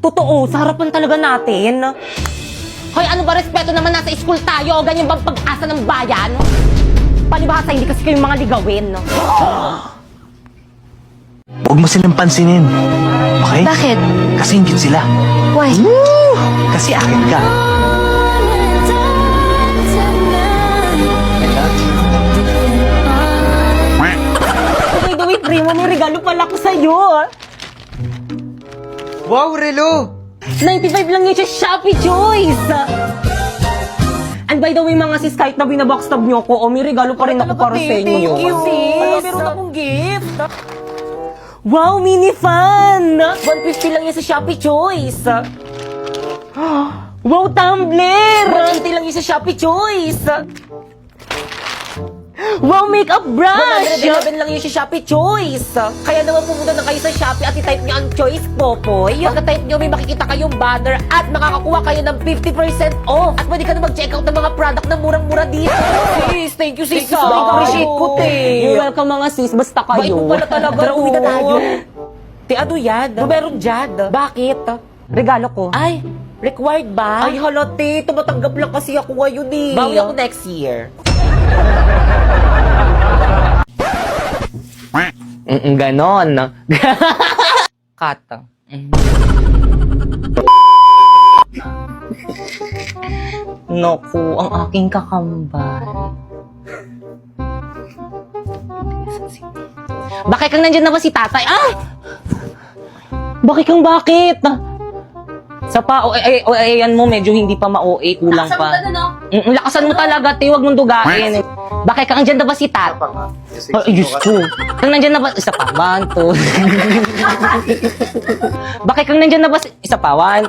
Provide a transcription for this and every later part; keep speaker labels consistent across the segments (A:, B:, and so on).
A: Totoo, sa harapan talaga natin. Hoy, ano ba respeto naman, nasa school tayo? Ganyan bang pag-asa ng bayan? Palibhasa, hindi kasi kayong mga ligawin.
B: Huwag mo silang pansinin. Okay?
C: Bakit?
B: Kasi ingit sila.
C: Why?
B: Kasi akin ka.
A: By the way, primo, may regalo pala ko sa'yo.
D: Wow, Relo!
A: 95 lang yun sa Shopee Choice. And by the way, mga sis, kahit na binabackstab niyo ako, may regalo pa rin ako para sa inyo.
C: Thank you, sis.
A: Meron akong gift. Wow, mini fan! 150 lang yan sa Shopee Choice. Wow, tumbler! 180 lang yan sa Shopee Choice. Wow, makeup brush! 111 lang yun sa Shopee Choice. Kaya naman pumunta na kayo sa Shopee at i-type nyo ang Choice Popoy. Pagka-type nyo, may makikita kayong banner at makakakuha kayo ng 50% off. At pwede ka na mag-check out ng mga product na murang-mura dito. Sis, thank you, sis. Appreciate ko, te. You're welcome, mga sis. Basta kayo. Bait mo pala talaga. Tara, uwi na tayo. Te, ano yan? Meron dyan. Bakit? Regalo ko. Ay, required ba? Ay, hala, te. Tumatanggap lang kasi ako ngayon eh. Bawi ako next year. Ganon. Kata. Naku, ang aking kakambal. Bakit kang nandyan na ba si tatay? Ah! Bakit kang bakit? Sa pa, ayan mo, medyo hindi pa ma-OA, kulang pa. Lakasan mo talaga, te, huwag mong dugain. Bakit kang nandyan na ba si tatay? Ay, Diyos ko. Kang nandyan na ba? Isa pa, 1, 2. Bakit kang nandyan na ba? Isa pa, 1,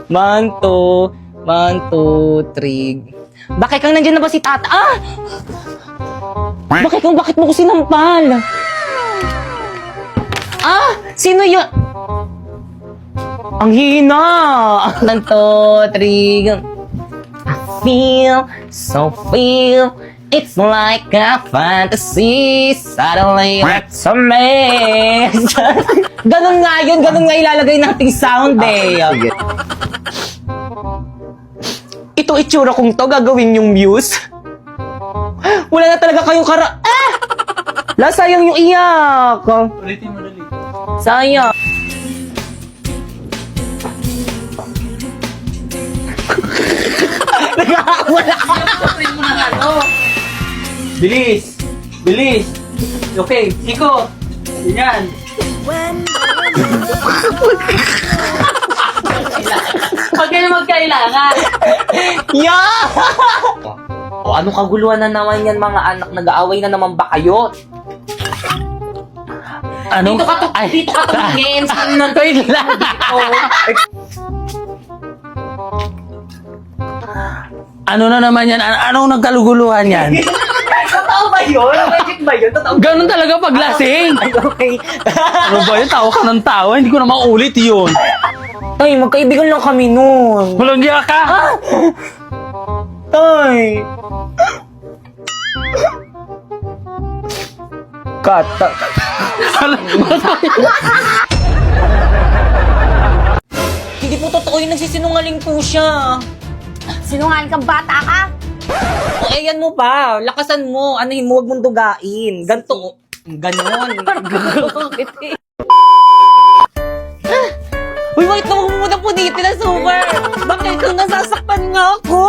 A: 1, 2, 3. Bakit kang nandyan na ba si tata? Ah! Bakit mo ko sinampal? Ah! Sino yun? Ang hina! 1, 2, 3. I feel it's like a fantasy. Suddenly, it's a mess. Ganun nga ilalagay nating sound eh. Ito itsura kong to, gagawin yung muse. Wala na talaga kayong sayang yung iyak.
B: Ulitin mo dali.
A: Sayang. Wala.
B: Bilis! Bilis! Okay, Iko! Ganyan!
A: Huwag kayo magkailangan. Yeah! O ano kaguluhan na naman yan, mga anak? Nag-aaway na naman ba kayo?
B: Ano?
A: Dito ka tumingin. Wait lang.
B: Ano na naman yan? Anong nagkaluguluhan yan?
A: Totoo ba yun? Magic ba yun? Totoo ba?
B: Ganun talaga pag lasing!
A: Ay, okay.
B: Ano ba yun? Tawa ka ng tawa. Hindi ko na maulit yun.
A: Tay, magkaibigan lang kami nun.
B: Walang giya ka!
A: Tay. Kata. Hindi po totoo yung nagsisinungaling po siya.
C: Sinungaling kang bata ka?
A: O, ayan mo pa. Lakasan mo. Anuhin mo, huwag mong dugain. Ganto. Ganon. Uy, wait na, huwag mo muna po dito na super. Bakit kang nasasaktan nga ako?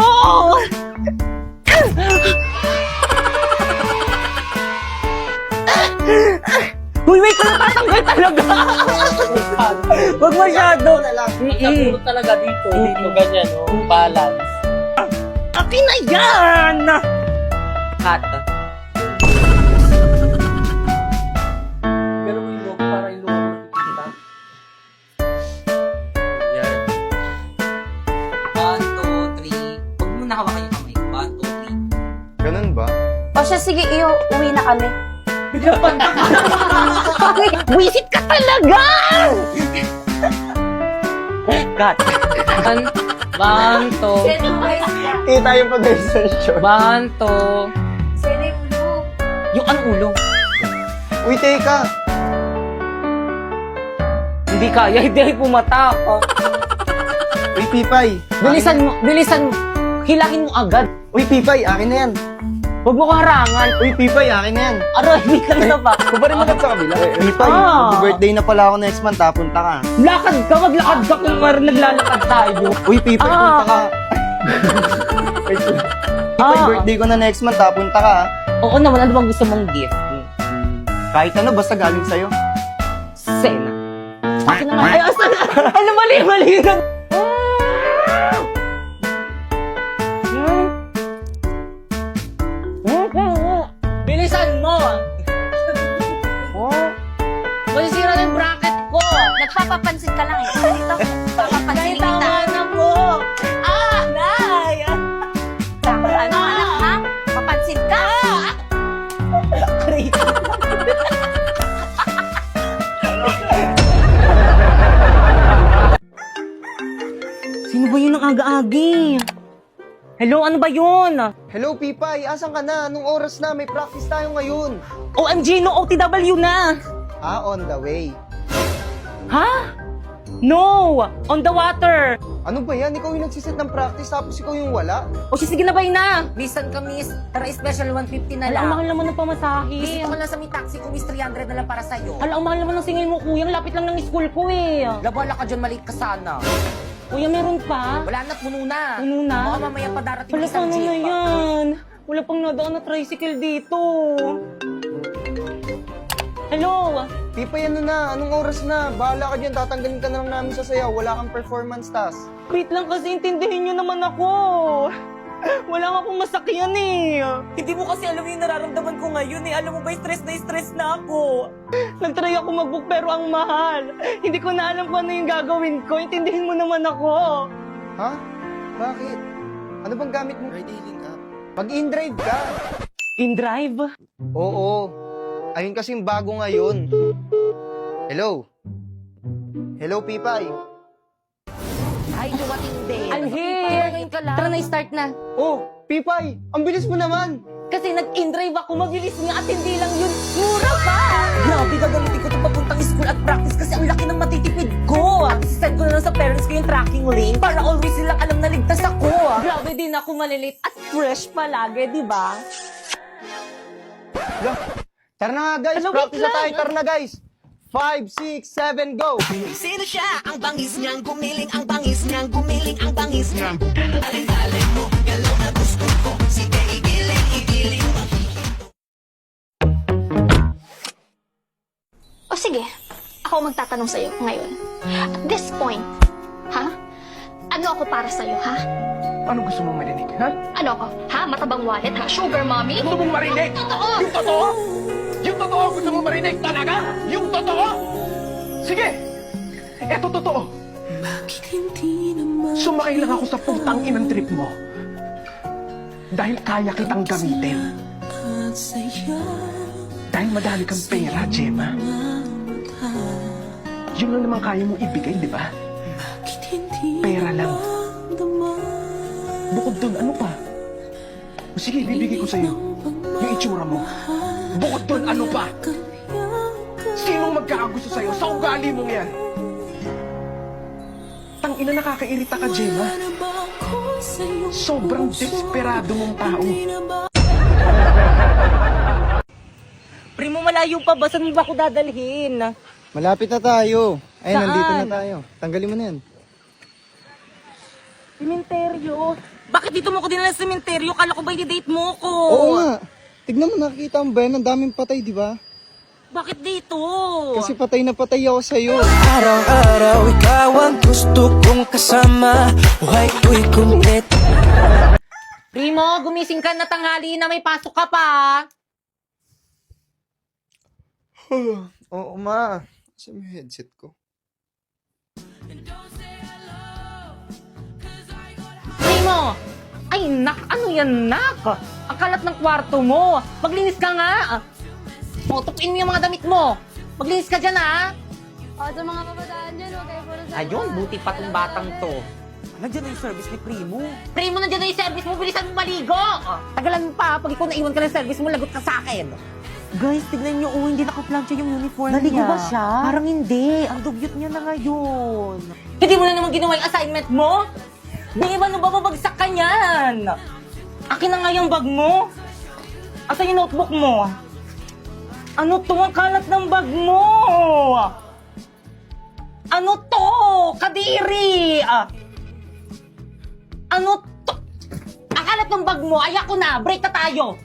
A: Uy, wait na, tatanggal talaga. Huwag masyado.
B: Napulot talaga dito. Dito ganyan, oh. Balance.
A: Akin na yan! Cut.
B: Pero mo yung logo para yung logo mo kita. Yan.
A: 1, 2, 3. Huwag mo nakawakan yung kamay. 1, 2, 3.
D: Ganun ba?
C: O siya, sige, uwi na kami.
A: Wisit ka talaga! Cut. 1, 2.
D: Kita yung pag-research.
A: 1, 2. Yung anong ulo?
D: Uy, teka!
A: Hindi kaya, hindi ay pumatak.
D: Uy, Pipay.
A: Bilisan mo. Hilahin mo agad.
D: Uy, Pipay, akin na yan.
A: Huwag mo ko harangan.
D: Uy, Pipay, akin na yan.
A: Aray, hindi ka na ba?
D: Kubarin mo lang sa kabila. Pipay, birthday na pala ako next month, punta ka.
A: Lakad ka, maglakad ka kung parang naglalakad tayo.
D: Uy, Pipay, punta ka. Wait lang. Pipay, birthday ko na next month, punta ka.
A: Oo naman, ano bang gusto mong gift?
D: Kahit ano, basta galing sa'yo.
A: Sena. Akin naman. Ay, asan? Ano, mali na. Bilisan mo! Masisira na yung bracket ko!
C: Nagpapapansin ka lang eh. Dito, papapansin kita.
A: na po! Nay!
C: Ano, anak, ha? Papansin ka.
A: Aray. Sino ba yun ang aga-agi? Hello, ano ba yun?
D: Hello, Pipay, asan ka na? Anong oras na? May practice tayo ngayon.
A: OMG, no OTW na!
D: On the way.
A: Ha? No! On the water!
D: Ano ba yan? Ikaw yung nagsiset ng practice tapos ikaw yung wala?
A: O sige na ba yun na?
E: Bisan ka, miss. Tara, special 150 na
A: Hala,
E: lang.
A: ang mahal naman ng pamasahe.
E: Bisita ko lang sa may taxi ko, miss. 300 na lang para sa'yo.
A: Hala, ang mahal naman ng singil mo, kuya. Ang lapit lang ng school ko eh.
E: Labala ka dyan, maliit ka sana.
A: Kuya, meron pa?
E: Wala na, puno na.
A: Puno na?
E: Baka mamaya pa darating
A: Hala,
E: isang
A: paano na
E: jeep.
A: yan? Wala pang nadaan na tricycle dito. Hello?
D: Pipay, ano na? Anong oras na? Bahala ka dyan, tatanggalin ka na lang namin sa sayaw. Wala kang performance task.
A: Wait lang kasi intindihin nyo naman ako. Wala nga akong masakyan eh.
E: Hindi mo kasi alam yung nararamdaman ko ngayon eh. Alam mo ba, stress na ako.
A: Nagtry ako mag-book pero ang mahal. Hindi ko na alam kung ano yung gagawin ko. Intindihin mo naman ako.
D: Ha? Bakit? Ano bang gamit mo? Ride-hailing app. Mag-in-drive ka.
A: In-drive?
D: Oo. Ayun kasing bago ngayon. Hello? Hello, Pipay?
E: Ay, dumating din.
A: Alhit!
E: Ngayon ka lang.
C: Tara na, start na.
D: Oh, Pipay! Ang bilis mo naman!
A: Kasi nag-in-drive ako. Mabilis nga at hindi lang yun. Mura pa!
E: Grabe, gagamitin ko ito papuntang school at practice kasi ang laki ng matitipid ko. Send ko na lang sa parents ko yung tracking link para always silang alam na ligtas ako.
A: Grabe din ako malilate at fresh palagi, di ba?
D: Tara na nga, guys!
A: Ano,
D: Practice
A: wait
D: na tayo!
A: lang.
D: Tara na, guys! 5, 6, 7, go!
F: Sino siya? Ang bangis niyang gumiling, ang bangis niyang gumiling, ang bangis niyang
G: O sige, ako magtatanong sa'yo ngayon. At this point, ha? Ano ako para sa'yo, ha?
H: Ano gusto mong marinig, ha?
G: Ano ako? Ha? Matabang wallet, ha? Sugar mommy?
H: Gusto mong marinig?
G: Totoo!
H: Yung totoo? Yung totoo gusto mong marinig talaga? Yung totoo? Sige! Eto totoo. Sumakay lang ako sa putang inang trip mo. Dahil kaya kitang gamitin. Dahil madami kang pera, Gemma. Yun lang naman kaya mong ibigay, di ba? Pera lang. Bukod dun, ano pa? O sige, bibigay ko sa'yo. Yung itsura mo. Bukod dun, ano pa? Sinong magkakagusto sa'yo sa ugali mong yan? Tangina, nakakairita ka, Gemma. Sobrang desperado mong tao.
A: Primo, malayo pa ba? Saan mo ba ako dadalhin?
D: Malapit na tayo. Ayun,
A: Saan?
D: nandito na tayo. Tanggalin mo na yan.
A: Sementeryo. Bakit dito mo ko dinala sa sementeryo? Kala ko ba i-date mo ko?
D: Oo nga. Tignan mo, nakikita mo ba yan? Ang daming patay, di ba?
A: Bakit dito?
D: Kasi patay na patay ako sa'yo.
F: Araw-araw ikaw ang gusto kong kasama. Buhay ko'y kumplet.
A: Primo, gumising ka na tanghali na may pasok ka pa.
D: Oo, ma. Kasi may headset ko.
A: Primo! Ay, nak! Ano yan, nak? Ang kalat ng kwarto mo. Maglinis ka nga. O, tupuin mo yung mga damit mo. Maglinis ka dyan, ha?
C: O, sa mga kabataan dyan, huwag kayo puro sa...
A: Ayun, buti pa tong batang to.
E: Nandiyan na yung service ni Primo.
A: Primo, nandiyan na yung service mo. Bilisan mo maligo. Tagalan mo pa. Pag ikaw naiwan ka ng service mo, lagot ka sa akin.
E: Guys, tignan niyo, hindi naka-plancha yung uniform
A: Naligo
E: niya.
A: ba siya?
E: Parang hindi. Ang dugyot niya na ngayon. Hindi mo na naman ginawa yung assignment mo? Di ba nung bababagsak ka niyan? Akin na nga yung bag mo. Asan yung notebook mo? Ano to? Ang kalat ng bag mo! Ano to? Kadiri! Ano to? Ang kalat ng bag mo, ayak ko na! Break na tayo!